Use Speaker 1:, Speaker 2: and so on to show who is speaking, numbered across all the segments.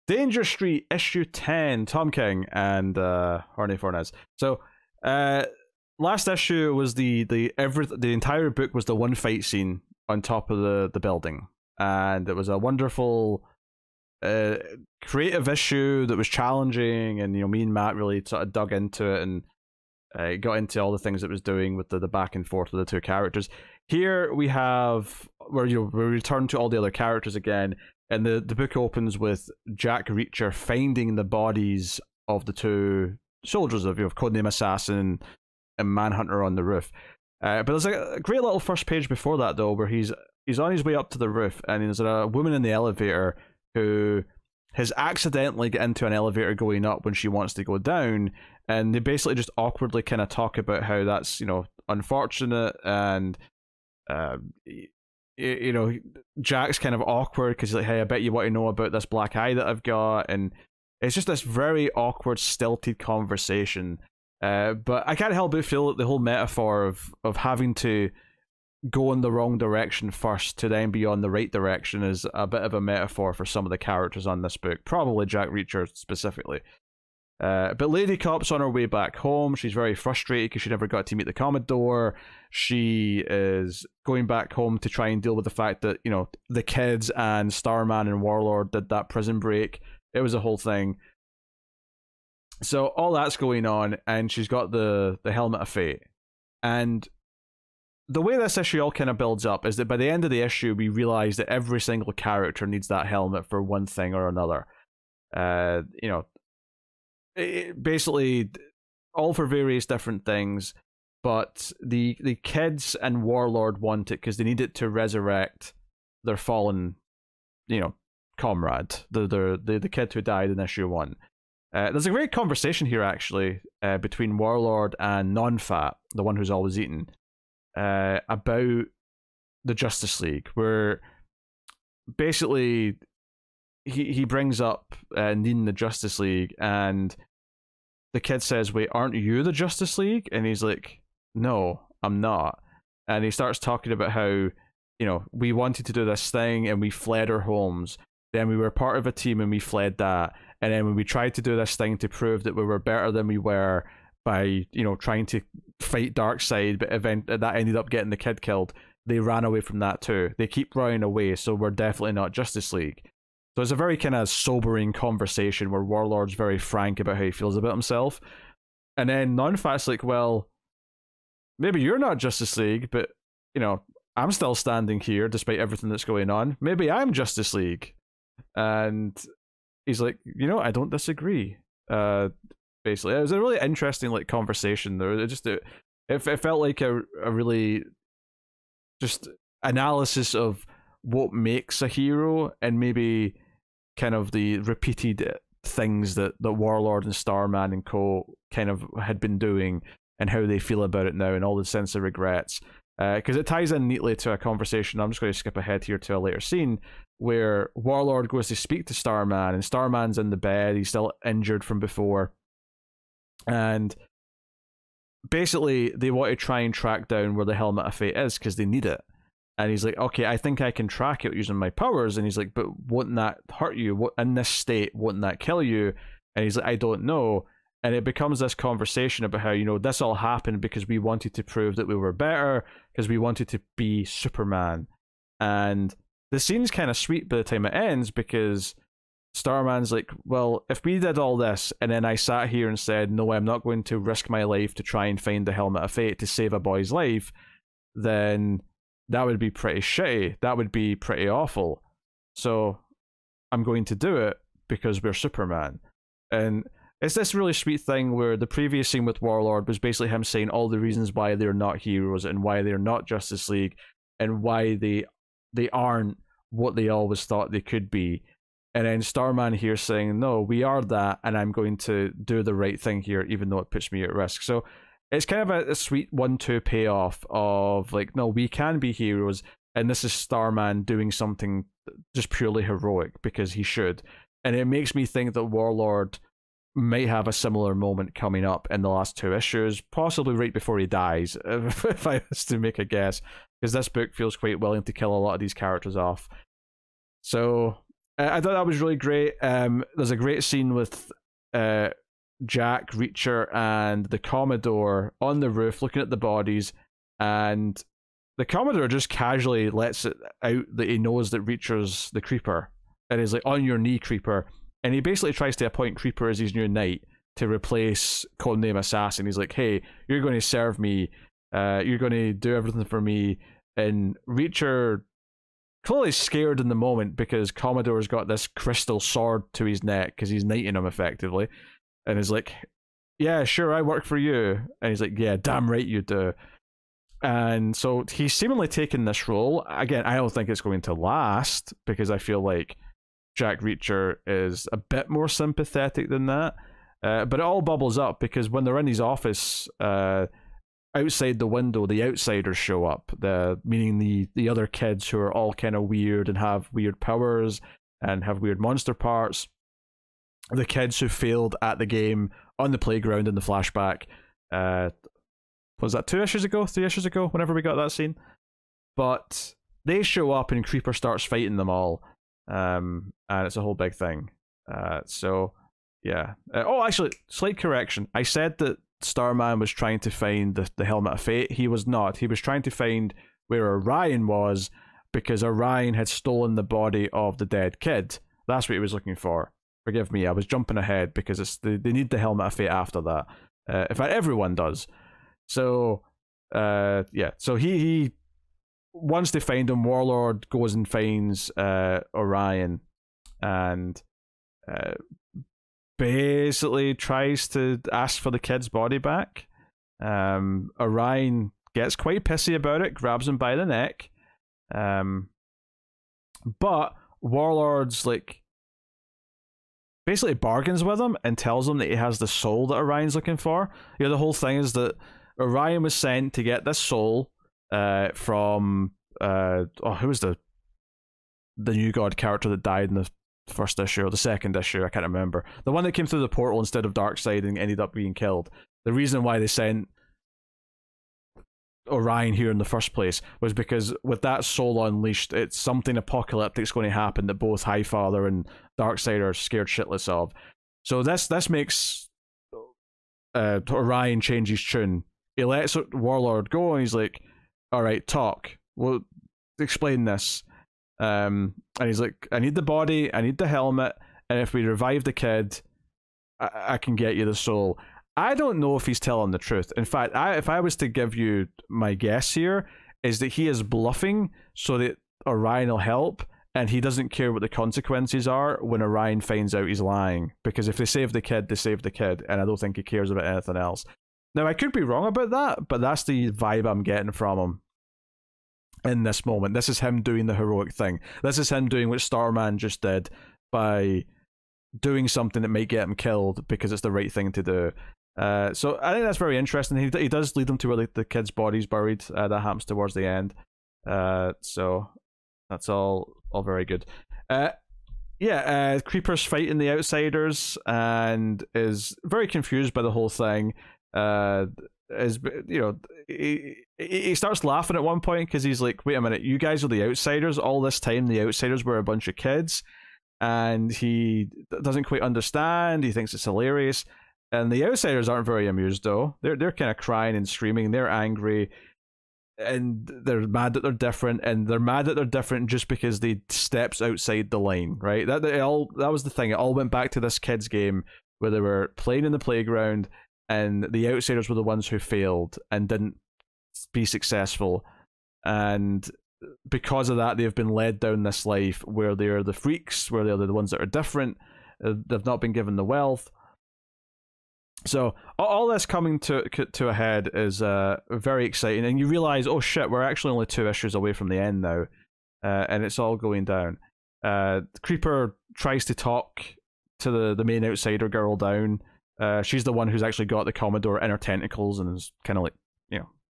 Speaker 1: Danger Street issue 10, Tom King and Horny Fornes. So last issue was the entire book was the one fight scene on top of the building, and it was a wonderful creative issue that was challenging, and me and Matt really sort of dug into it and got into all the things it was doing with the back and forth of the two characters. Here we have where we return to all the other characters again, and the book opens with Jack Reacher finding the bodies of the two soldiers of Codename Assassin and Manhunter on the roof. But there's a great little first page before that though, where he's on his way up to the roof, and there's a woman in the elevator who has accidentally got into an elevator going up when she wants to go down, and they basically just awkwardly kind of talk about how that's unfortunate, and Jack's kind of awkward because he's like, hey, I bet you want to know about this black eye that I've got, and it's just this very awkward, stilted conversation. But I can't help but feel that the whole metaphor of having to go in the wrong direction first to then be on the right direction is a bit of a metaphor for some of the characters on this book, probably Jack Reacher specifically. But Lady Cop's on her way back home. She's very frustrated because she never got to meet the Commodore. She is going back home to try and deal with the fact that, the kids and Starman and Warlord did that prison break. It was a whole thing. So all that's going on, and she's got the Helmet of Fate. And the way this issue all kind of builds up is that by the end of the issue, we realize that every single character needs that helmet for one thing or another. Basically, all for various different things, but the kids and Warlord want it because they need it to resurrect their fallen, comrade, the kid who died in issue 1. There's a great conversation here, actually, between Warlord and Non-Fat, the one who's always eaten, about the Justice League, where basically he brings up needing the Justice League, and the kid says, wait, aren't you the Justice League? And he's like, no, I'm not. And he starts talking about how, we wanted to do this thing and we fled our homes. Then we were part of a team and we fled that. And then when we tried to do this thing to prove that we were better than we were by, trying to fight Darkseid, but that ended up getting the kid killed, they ran away from that too. They keep running away, so we're definitely not Justice League. So it's a very kind of sobering conversation where Warlord's very frank about how he feels about himself. And then Non-Fat's like, well, maybe you're not Justice League, but, I'm still standing here despite everything that's going on. Maybe I'm Justice League. And he's like, I don't disagree. Basically, it was a really interesting conversation there. It felt like a really just analysis of what makes a hero, and maybe kind of the repeated things that Warlord and Starman and co kind of had been doing, and how they feel about it now, and all the sense of regrets. Because it ties in neatly to a conversation. I'm just going to skip ahead here to a later scene where Warlord goes to speak to Starman, and Starman's in the bed. He's still injured from before. And basically, they want to try and track down where the Helmet of Fate is because they need it. And he's like, okay, I think I can track it using my powers. And he's like, but wouldn't that hurt you? What, in this state, wouldn't that kill you? And he's like, I don't know. And it becomes this conversation about how, this all happened because we wanted to prove that we were better, because we wanted to be Superman. And the scene's kind of sweet by the time it ends, because Starman's like, well, if we did all this and then I sat here and said, no, I'm not going to risk my life to try and find the Helmet of Fate to save a boy's life, then that would be pretty shitty. That would be pretty awful. So I'm going to do it because we're Superman. And it's this really sweet thing where the previous scene with Warlord was basically him saying all the reasons why they're not heroes and why they're not Justice League and why they aren't what they always thought they could be. And then Starman here saying, no, we are that, and I'm going to do the right thing here, even though it puts me at risk. So it's kind of a sweet 1-2 payoff of like, no, we can be heroes, and this is Starman doing something just purely heroic because he should. And it makes me think that Warlord might have a similar moment coming up in the last 2 issues, possibly right before he dies, if I was to make a guess, because this book feels quite willing to kill a lot of these characters off. So I thought that was really great. There's a great scene with Jack, Reacher, and the Commodore on the roof looking at the bodies, and the Commodore just casually lets it out that he knows that Reacher's the Creeper, and he's like, on your knee, Creeper. And he basically tries to appoint Creeper as his new knight to replace Codename Assassin. He's like, hey, you're going to serve me, you're going to do everything for me. And Reacher, clearly scared in the moment because Commodore's got this crystal sword to his neck because he's knighting him effectively. And he's like, yeah, sure, I work for you. And he's like, yeah, damn right you do. And so he's seemingly taken this role. Again, I don't think it's going to last because I feel like Jack Reacher is a bit more sympathetic than that. But it all bubbles up because when they're in his office, outside the window, the outsiders show up, meaning the other kids who are all kind of weird and have weird powers and have weird monster parts. The kids who failed at the game on the playground in the flashback. Was that 2 issues ago? 3 issues ago? Whenever we got that scene. But they show up and Creeper starts fighting them all. And it's a whole big thing. So, yeah. Actually, slight correction. I said that Starman was trying to find the Helmet of Fate. He was not. He was trying to find where Orion was because Orion had stolen the body of the dead kid. That's what he was looking for. Forgive me, I was jumping ahead because they need the Helmet of Fate after that. In fact, everyone does. So, yeah. So he once they find him, Warlord goes and finds Orion and basically tries to ask for the kid's body back. Orion gets quite pissy about it, grabs him by the neck. But Warlord's like basically bargains with him and tells him that he has the soul that Orion's looking for. You know, the whole thing is that Orion was sent to get this soul from who was the new god character that died in the first issue or the second issue? I can't remember. The one that came through the portal instead of Darkseid and ended up being killed. The reason why they sent Orion here in the first place was because with that soul unleashed, it's something apocalyptic's going to happen that both Highfather and Darkseid are scared shitless of. So this makes Orion change his tune. He lets Warlord go and he's like, all right, talk. Well, explain this. And he's like, I need the body, I need the helmet, and if we revive the kid, I can get you the soul. I don't know if he's telling the truth. In fact, if I was to give you my guess here, is that he is bluffing so that Orion will help, and he doesn't care what the consequences are when Orion finds out he's lying. Because if they save the kid, they save the kid, and I don't think he cares about anything else. Now, I could be wrong about that, but that's the vibe I'm getting from him in this moment. This is him doing the heroic thing. This is him doing what Starman just did by doing something that might get him killed because it's the right thing to do. So I think that's very interesting. He does lead them to where the kid's body's buried. That happens towards the end. So that's all very good. Creeper's fighting the outsiders and is very confused by the whole thing. He starts laughing at one point because he's like, wait a minute, you guys are the outsiders. All this time the outsiders were a bunch of kids, and he doesn't quite understand. He thinks it's hilarious, and the outsiders aren't very amused though. They're kind of crying and screaming. They're angry and they're mad that they're different, and they're mad that they're different just because they steps outside the line, right? That was the thing. It all went back to this kids game where they were playing in the playground and the outsiders were the ones who failed and didn't be successful, and because of that they've been led down this life where they're the freaks, where they're the ones that are different. They've not been given the wealth. So all this coming to a head is very exciting, and you realize, oh shit, we're actually only 2 issues away from the end now, and it's all going down. Creeper tries to talk to the main outsider girl down. She's the one who's actually got the Commodore in her tentacles and is kind of like,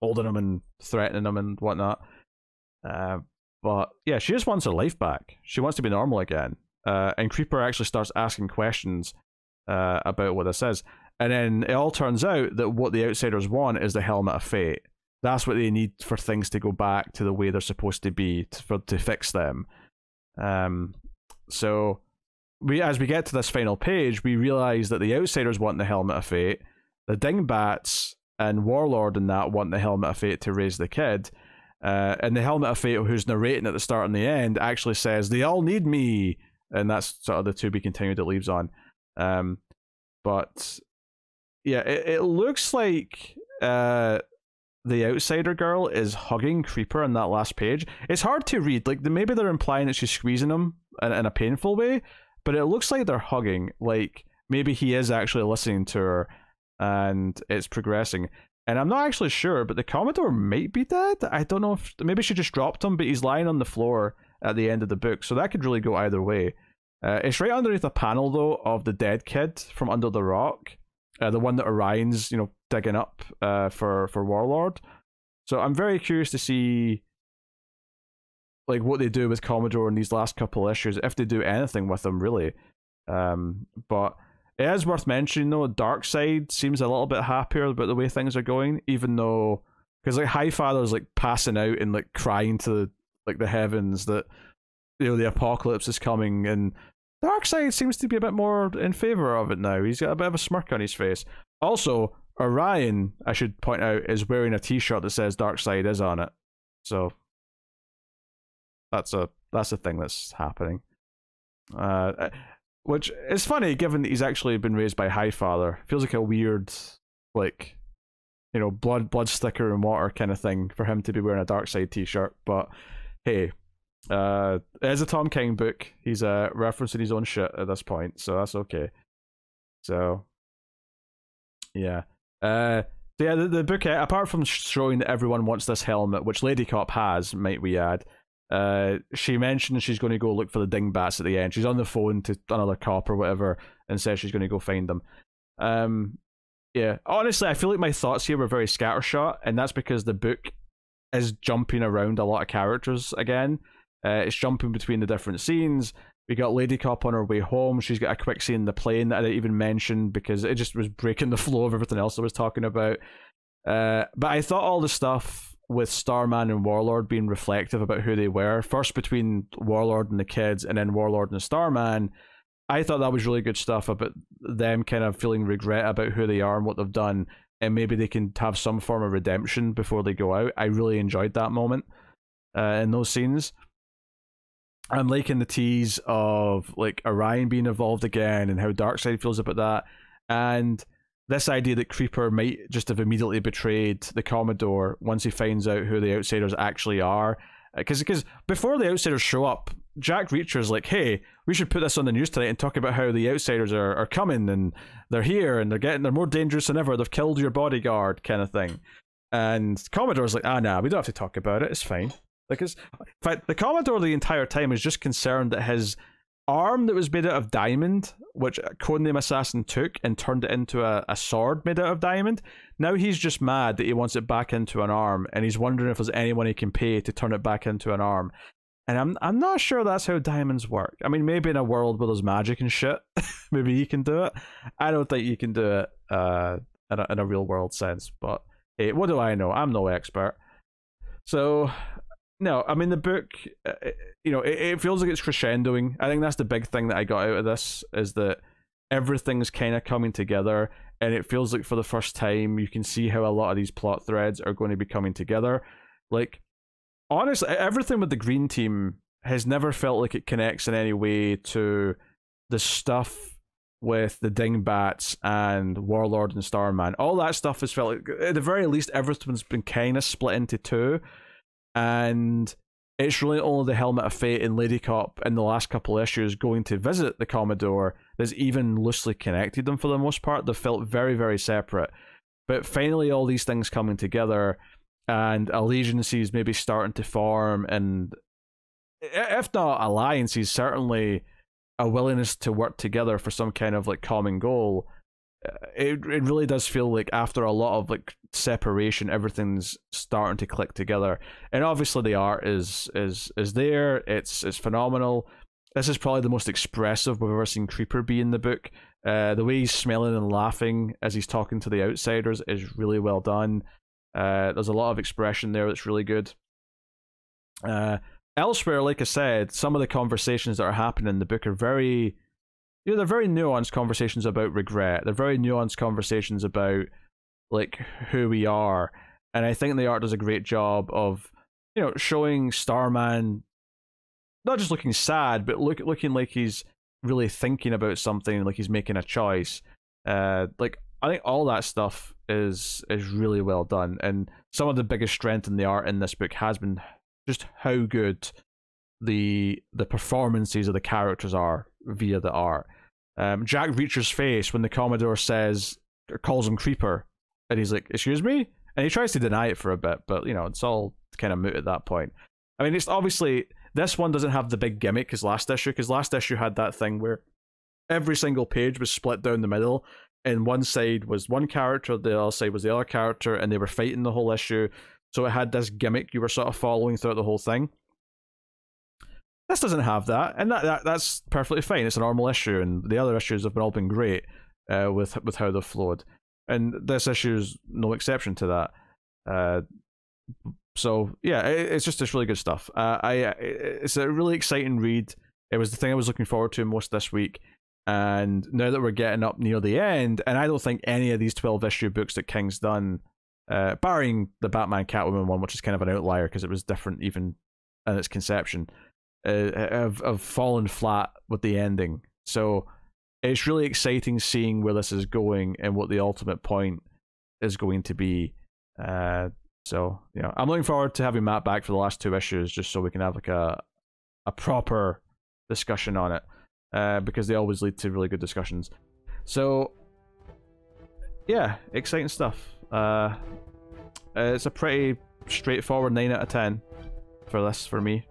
Speaker 1: holding him and threatening him and whatnot. But yeah, she just wants her life back. She wants to be normal again. And Creeper actually starts asking questions about what this is. And then it all turns out that what the outsiders want is the Helmet of Fate. That's what they need for things to go back to the way they're supposed to be to fix them. So as we get to this final page, we realize that the Outsiders want the Helmet of Fate, the Dingbats and Warlord and that want the Helmet of Fate to raise the kid, and the Helmet of Fate, who's narrating at the start and the end, actually says, "They all need me," and that's sort of the to be continued it leaves on. But yeah, it looks like the Outsider girl is hugging Creeper on that last page. It's hard to read. Like, maybe they're implying that she's squeezing him in a painful way, but it looks like they're hugging. Like, maybe he is actually listening to her, and it's progressing. And I'm not actually sure, but the Commodore might be dead. I don't know if maybe she just dropped him, but he's lying on the floor at the end of the book, so that could really go either way. It's right underneath a panel, though, of the dead kid from under the rock. The one that Orion's, digging up for Warlord. So I'm very curious to see like what they do with Commodore in these last couple issues, if they do anything with him, really. But it is worth mentioning, though, Darkseid seems a little bit happier about the way things are going, even though, because like Highfather's like passing out and like crying to like the heavens that the apocalypse is coming, and Darkseid seems to be a bit more in favor of it now. He's got a bit of a smirk on his face. Also, Orion, I should point out, is wearing a t-shirt that says Darkseid is on it. So that's a thing that's happening. Which is funny, given that he's actually been raised by Highfather. Feels like a weird, like, blood sticker and water kind of thing for him to be wearing a Darkseid t-shirt. But hey, it is a Tom King book. He's referencing his own shit at this point, so that's okay. So yeah. The book, apart from showing that everyone wants this helmet, which Lady Cop has, might we add, she mentions she's going to go look for the Dingbats at the end. She's on the phone to another cop or whatever and says she's going to go find them. Yeah, honestly, I feel like my thoughts here were very scattershot, and that's because the book is jumping around a lot of characters again. It's jumping between the different scenes. We got Lady Cop on her way home. She's got a quick scene in the plane that I didn't even mention because it just was breaking the flow of everything else I was talking about. But I thought all the stuff with Starman and Warlord being reflective about who they were, first between Warlord and the kids, and then Warlord and Starman, I thought that was really good stuff about them kind of feeling regret about who they are and what they've done, and maybe they can have some form of redemption before they go out. I really enjoyed that moment in those scenes. I'm liking the tease of like Orion being involved again and how Darkseid feels about that, and this idea that Creeper might just have immediately betrayed the Commodore once he finds out who the Outsiders actually are. Because before the Outsiders show up, Jack Reacher's like, hey, we should put this on the news tonight and talk about how the Outsiders are coming and they're here and they're more dangerous than ever. They've killed your bodyguard, kind of thing. And Commodore's like, nah, we don't have to talk about it. It's fine. In fact, the Commodore the entire time is just concerned that his arm that was made out of diamond, which Codename Assassin took and turned it into a sword made out of diamond. Now he's just mad that he wants it back into an arm, and he's wondering if there's anyone he can pay to turn it back into an arm. And I'm not sure that's how diamonds work. I mean, maybe in a world where there's magic and shit, maybe you can do it. I don't think you can do it in a real world sense. But hey, what do I know? I'm no expert. So no, I mean, the book, it feels like it's crescendoing. I think that's the big thing that I got out of this, is that everything's kind of coming together, and it feels like for the first time you can see how a lot of these plot threads are going to be coming together. Like, honestly, everything with the Green Team has never felt like it connects in any way to the stuff with the Dingbats and Warlord and Starman. All that stuff has felt like, at the very least, everything's been kind of split into two. And it's really only the Helmet of Fate and Lady Cop in the last couple of issues going to visit the Commodore that's even loosely connected them for the most part. They've felt very, very separate. But finally, all these things coming together and allegiances maybe starting to form, and if not alliances, certainly a willingness to work together for some kind of like common goal. It really does feel like after a lot of like separation, everything's starting to click together. And obviously the art is there. It's phenomenal. This is probably the most expressive we've ever seen Creeper be in the book. The way he's smiling and laughing as he's talking to the Outsiders is really well done. There's a lot of expression there that's really good. elsewhere, like I said, some of the conversations that are happening in the book are very, they're very nuanced conversations about regret. They're very nuanced conversations about like who we are, and I think the art does a great job of, showing Starman not just looking sad, but looking like he's really thinking about something, like he's making a choice. Like I think all that stuff is really well done, and some of the biggest strength in the art in this book has been just how good the performances of the characters are via the art. Jack Reacher's face when the Commodore calls him Creeper, and he's like, "Excuse me," and he tries to deny it for a bit, but it's all kind of moot at that point. I mean, it's obviously this one doesn't have the big gimmick as last issue, because last issue had that thing where every single page was split down the middle, and one side was one character, the other side was the other character, and they were fighting the whole issue. So it had this gimmick you were sort of following throughout the whole thing. This doesn't have that, and that's perfectly fine. It's a normal issue, and the other issues have all been great with how they've flowed, and this issue is no exception to that. So yeah, it's just this really good stuff. It's a really exciting read. It was the thing I was looking forward to most this week, and now that we're getting up near the end, and I don't think any of these 12-issue books that King's done, barring the Batman Catwoman one, which is kind of an outlier because it was different even in its conception, have fallen flat with the ending. So it's really exciting seeing where this is going and what the ultimate point is going to be. So I'm looking forward to having Matt back for the last 2 issues, just so we can have like a proper discussion on it, because they always lead to really good discussions. So yeah, exciting stuff. It's a pretty straightforward 9 out of 10 for this for me.